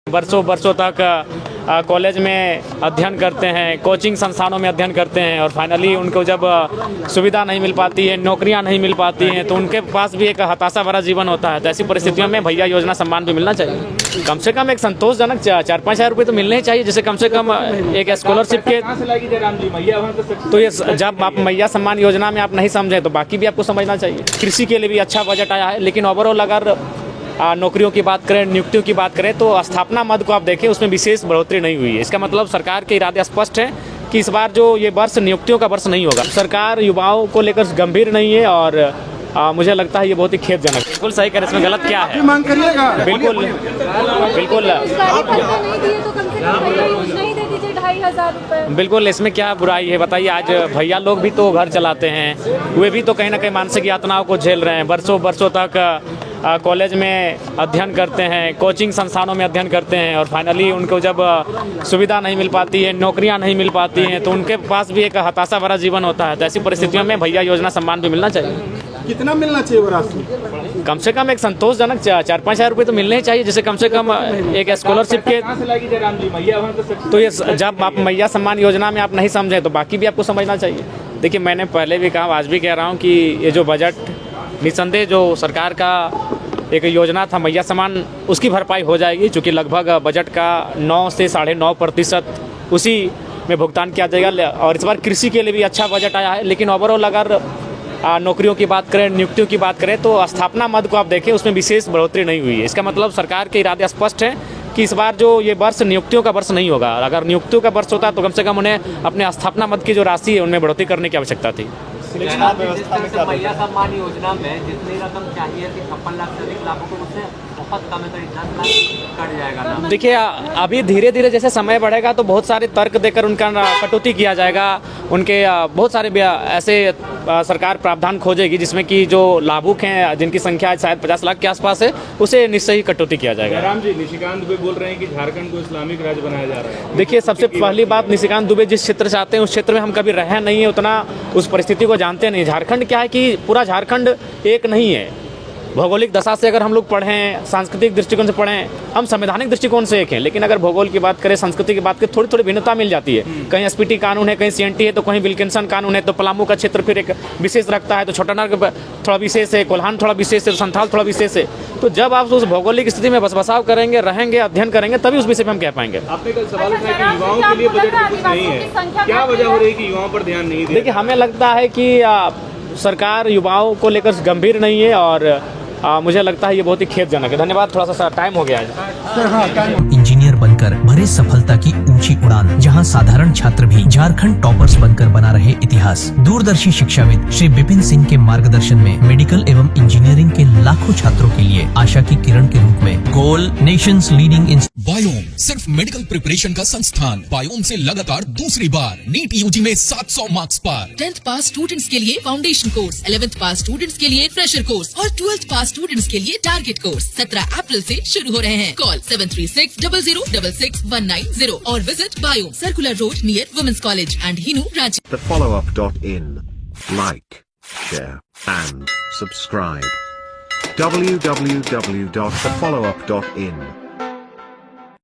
वर्षों वर्षों तक कॉलेज में अध्ययन करते हैं, कोचिंग संस्थानों में अध्ययन करते हैं और फाइनली उनको जब सुविधा नहीं मिल पाती है, नौकरियां नहीं मिल पाती हैं, तो उनके पास भी एक हताशा भरा जीवन होता है। तो ऐसी परिस्थितियों में भैया योजना सम्मान भी मिलना चाहिए। कम से कम एक संतोषजनक 4-5 हज़ार रुपये तो मिलने ही चाहिए, जिससे कम से कम एक स्कॉलरशिप के। तो ये जब आप मैया सम्मान योजना में आप नहीं समझे तो बाकी भी आपको समझना चाहिए। कृषि के लिए भी अच्छा बजट आया है, लेकिन ओवरऑल अगर नौकरियों की बात करें, नियुक्तियों की बात करें तो स्थापना मद को आप देखें, उसमें विशेष बढ़ोतरी नहीं हुई है। इसका मतलब सरकार के इरादे स्पष्ट हैं कि इस बार जो ये वर्ष नियुक्तियों का वर्ष नहीं होगा। सरकार युवाओं को लेकर गंभीर नहीं है और मुझे लगता है ये बहुत ही खेदजनक। बिल्कुल सही करें, इसमें गलत क्या है? मांग करिएगा। बिल्कुल बिल्कुल इसमें क्या बुराई है बताइए। आज भैया लोग भी तो घर चलाते हैं, वे भी तो कहीं ना कहीं मानसिक यातनाओं को झेल रहे हैं। वर्षों वर्षों तक कॉलेज में अध्ययन करते हैं, कोचिंग संस्थानों में अध्ययन करते हैं और फाइनली उनको जब सुविधा नहीं मिल पाती है, नौकरियां नहीं मिल पाती हैं, तो उनके पास भी एक हताशा भरा जीवन होता है। तो ऐसी परिस्थितियों में भैया योजना सम्मान भी मिलना चाहिए। कितना मिलना चाहिए वो राशि? कम से कम एक संतोषजनक 4-5 हज़ार रुपये तो मिलने ही चाहिए, जिससे कम से कम एक स्कॉलरशिप के। तो ये जब आप मैया सम्मान योजना में आप नहीं समझे तो बाकी भी आपको समझना चाहिए। देखिए, मैंने पहले भी कहा, आज भी कह रहा हूँ कि ये जो बजट निसंदेह जो सरकार का एक योजना था मैया सम्मान, उसकी भरपाई हो जाएगी, चूँकि लगभग बजट का 9 से 9.5% उसी में भुगतान किया जाएगा। और इस बार कृषि के लिए भी अच्छा बजट आया है, लेकिन ओवरऑल अगर नौकरियों की बात करें, नियुक्तियों की बात करें तो स्थापना मद को आप देखें, उसमें विशेष बढ़ोतरी नहीं हुई है। इसका मतलब सरकार के इरादे स्पष्ट हैं कि इस बार जो ये वर्ष नियुक्तियों का वर्ष नहीं होगा। अगर नियुक्तियों का वर्ष होता तो कम से कम उन्हें अपने स्थापना मद की जो राशि है उनमें बढ़ोतरी करने की आवश्यकता थी। मैया सम्मान योजना में जितनी रकम चाहिए थी 56 लाख से अधिक लाभुकों को, उससे बहुत कम है, करीब 10 लाख कट जाएगा। देखिए, अभी धीरे धीरे जैसे समय बढ़ेगा तो बहुत सारे तर्क देकर उनका कटौती किया जाएगा। उनके बहुत सारे ऐसे सरकार प्रावधान खोजेगी जिसमें कि जो लाभुक हैं, जिनकी संख्या शायद 50 लाख के आसपास है, उसे निश्चय ही कटौती किया जाएगा। राम जी, निशिकांत दुबे बोल रहे हैं कि झारखंड को इस्लामिक राज्य बनाया जा रहा है। देखिए, सबसे पहली बात, निशिकांत दुबे जिस क्षेत्र से आते हैं उस क्षेत्र में हम कभी रहे नहीं है, उतना उस परिस्थिति को जानते नहीं। झारखंड क्या है कि पूरा झारखंड एक नहीं है। भौगोलिक दशा से अगर हम लोग पढ़ें, सांस्कृतिक दृष्टिकोण से पढ़ें, हम संवैधानिक दृष्टिकोण से एक हैं, लेकिन अगर भूगोल की बात करें, संस्कृति की बात करें, थोड़ी थोड़ी भिन्नता मिल जाती है। कहीं एसपीटी कानून है, कहीं सीएनटी है, तो कहीं विल्किंसन कानून है, तो पलामू का क्षेत्र फिर एक विशेष रखता है, तो छोटानागपुर थोड़ा विशेष है, कोल्हान थोड़ा विशेष है, तो संथाल थोड़ा विशेष है। तो जब आप उस भौगोलिक स्थिति में बसाव करेंगे, रहेंगे, अध्ययन करेंगे, तभी उस विषय में हम कह पाएंगे। आपने कल सवाल उठाया कि युवाओं के लिए बजट में कुछ नहीं है, क्या वजह हो रही है कि युवाओं पर ध्यान नहीं दे? देखिए, हमें लगता है कि सरकार युवाओं को लेकर गंभीर नहीं है और मुझे लगता है ये बहुत ही खेदजनक है। धन्यवाद, थोड़ा सा टाइम हो गया है। इंजीनियर बनकर भरे सफलता की ऊंची उड़ान, जहां साधारण छात्र भी झारखंड टॉपर्स बनकर बना रहे इतिहास। दूरदर्शी शिक्षाविद श्री विपिन सिंह के मार्गदर्शन में मेडिकल एवं इंजीनियरिंग के लाखों छात्रों के लिए आशा की किरण के रूप में गोल नेशंस लीडिंग इन बायोम सिर्फ मेडिकल प्रिपरेशन का संस्थान। बायोम से लगातार दूसरी बार नीट यूजी में 700 मार्क्स पार। 10th पास स्टूडेंट्स के लिए फाउंडेशन कोर्स, 11th पास स्टूडेंट्स के लिए फ्रेशर कोर्स और 12th पास स्टूडेंट्स के लिए टारगेट कोर्स 17 अप्रैल से शुरू हो रहे हैं। कॉल 7360066190 और visit Biome, circular road near women's college and Hinoo, Ranchi. thefollowup.in. Like, share and subscribe. www.thefollowup.in